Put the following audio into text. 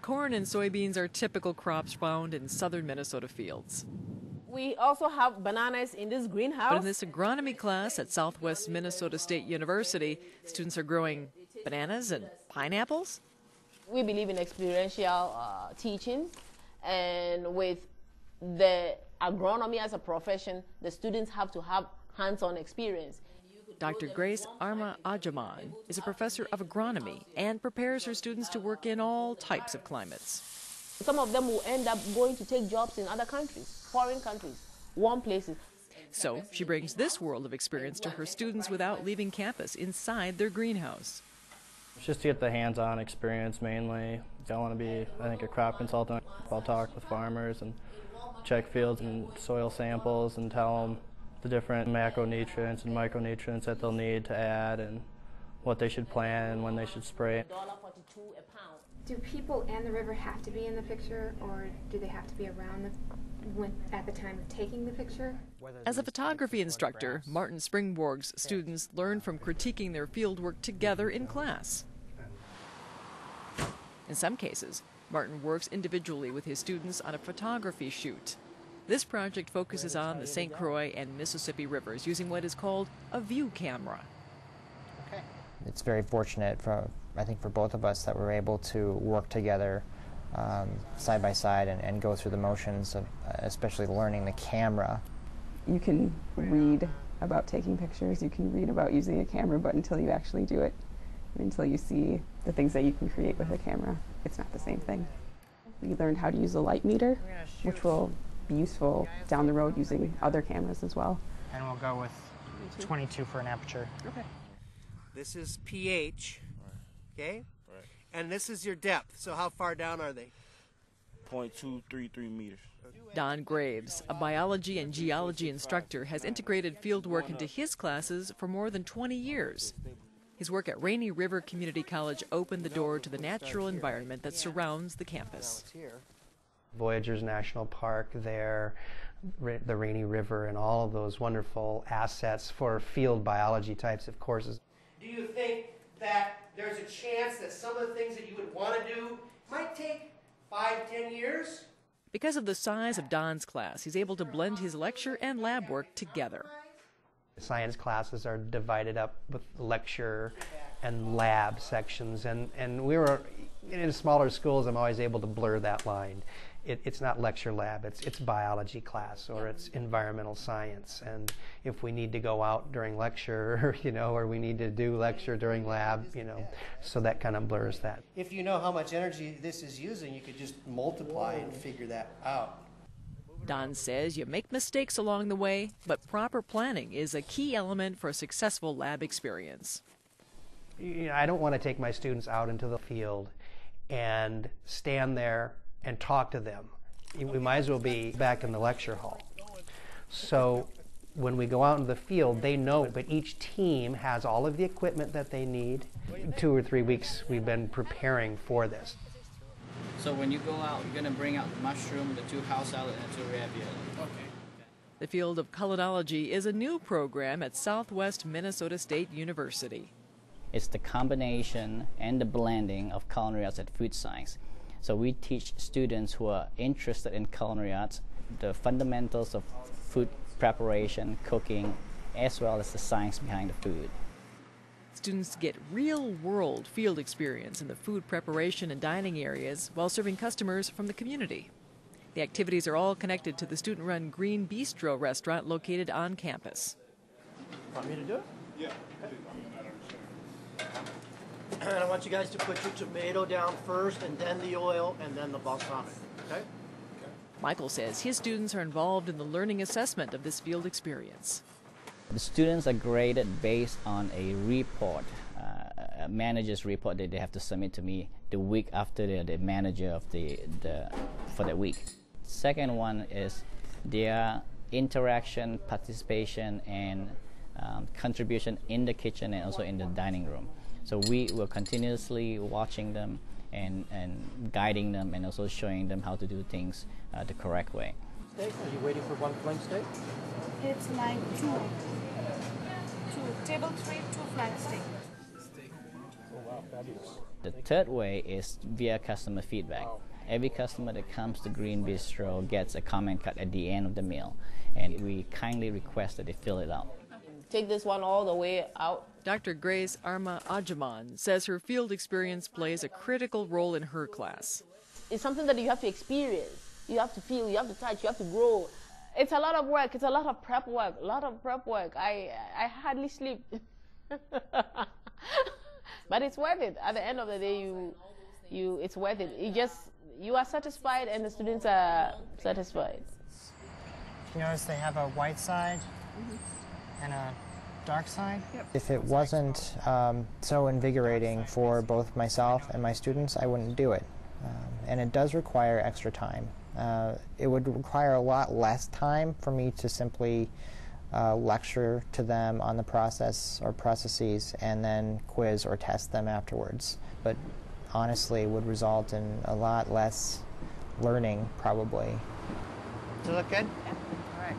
Corn and soybeans are typical crops found in southern Minnesota fields. We also have bananas in this greenhouse. But in this agronomy class at Southwest Minnesota State University, students are growing bananas and pineapples. We believe in experiential teaching, and with the agronomy as a profession, the students have to have hands-on experience. Dr. Grace Arma Ajaman is a professor of agronomy and prepares her students to work in all types of climates. Some of them will end up going to take jobs in other countries, foreign countries, warm places. So she brings this world of experience to her students without leaving campus, inside their greenhouse. Just to get the hands-on experience mainly. I want to be, I think, a crop consultant. I'll talk with farmers and check fields and soil samples and tell them the different macronutrients and micronutrients that they'll need to add and what they should plant and when they should spray. Do people and the river have to be in the picture, or do they have to be around at the time of taking the picture? As a photography instructor, Martin Springborg's students learn from critiquing their fieldwork together in class. In some cases, Martin works individually with his students on a photography shoot. This project focuses on the St. Croix and Mississippi rivers using what is called a view camera. It's very fortunate I think for both of us that we're able to work together side by side and go through the motions of especially learning the camera. You can read about taking pictures, you can read about using a camera, but until you actually do it, until you see the things that you can create with a camera, it's not the same thing. We learned how to use a light meter, which will be useful down the road using other cameras as well. And we'll go with 22 for an aperture. Okay. This is pH, okay? Right. And this is your depth. So how far down are they? 0.233 meters. Don Graves, a biology and geology instructor, has integrated fieldwork into his classes for more than 20 years. His work at Rainy River Community College opened the door to the natural environment that surrounds the campus. Voyageurs National Park there, the Rainy River, and all of those wonderful assets for field biology types of courses. Do you think that there's a chance that some of the things that you would want to do might take 5-10 years? Because of the size of Don's class, he's able to blend his lecture and lab work together. Science classes are divided up with lecture and lab sections, and we were in smaller schools. I'm always able to blur that line. It's not lecture lab, it's biology class or it's environmental science. And if we need to go out during lecture, or we need to do lecture during lab, so that kind of blurs that. If you know how much energy this is using, you could just multiply and figure that out. Don says you make mistakes along the way, but proper planning is a key element for a successful lab experience. I don't want to take my students out into the field and stand there and talk to them. We might as well be back in the lecture hall. So when we go out into the field, they know, but each team has all of the equipment that they need. 2 or 3 weeks we've been preparing for this. So when you go out, you're going to bring out the mushroom, the 2 house salad, and 2 ravioli. Okay. The field of culinology is a new program at Southwest Minnesota State University. It's the combination and the blending of culinary arts and food science. So we teach students who are interested in culinary arts the fundamentals of food preparation, cooking, as well as the science behind the food. Students get real-world field experience in the food preparation and dining areas while serving customers from the community. The activities are all connected to the student-run Green Bistro restaurant located on campus. Want me to do it? Yeah. And I want you guys to put your tomato down first, and then the oil, and then the balsamic, okay? Michael says his students are involved in the learning assessment of this field experience. The students are graded based on a report, a manager's report that they have to submit to me the week after they're the manager of for the week. Second one is their interaction, participation, and contribution in the kitchen and also in the dining room. So we will continuously watching them and guiding them and also showing them how to do things the correct way. Steak, are you waiting for 1 flank steak? It's like 2 table 3, 2 flank steak. Oh wow. The third way is via customer feedback. Every customer that comes to Green Bistro gets a comment card at the end of the meal, and we kindly request that they fill it out. Take this one all the way out. Dr. Grace Arma Ajaman says her field experience plays a critical role in her class. It's something that you have to experience. You have to feel, you have to touch, you have to grow. It's a lot of work. It's a lot of prep work. I hardly sleep. But it's worth it. At the end of the day, it's worth it. You are satisfied and the students are satisfied. You notice they have a white side and a dark side? Yep. If it wasn't so invigorating for both myself and my students, I wouldn't do it. And it does require extra time. It would require a lot less time for me to simply lecture to them on the process or processes and then quiz or test them afterwards. But honestly, would result in a lot less learning, probably. Does it look good? Yeah. All right.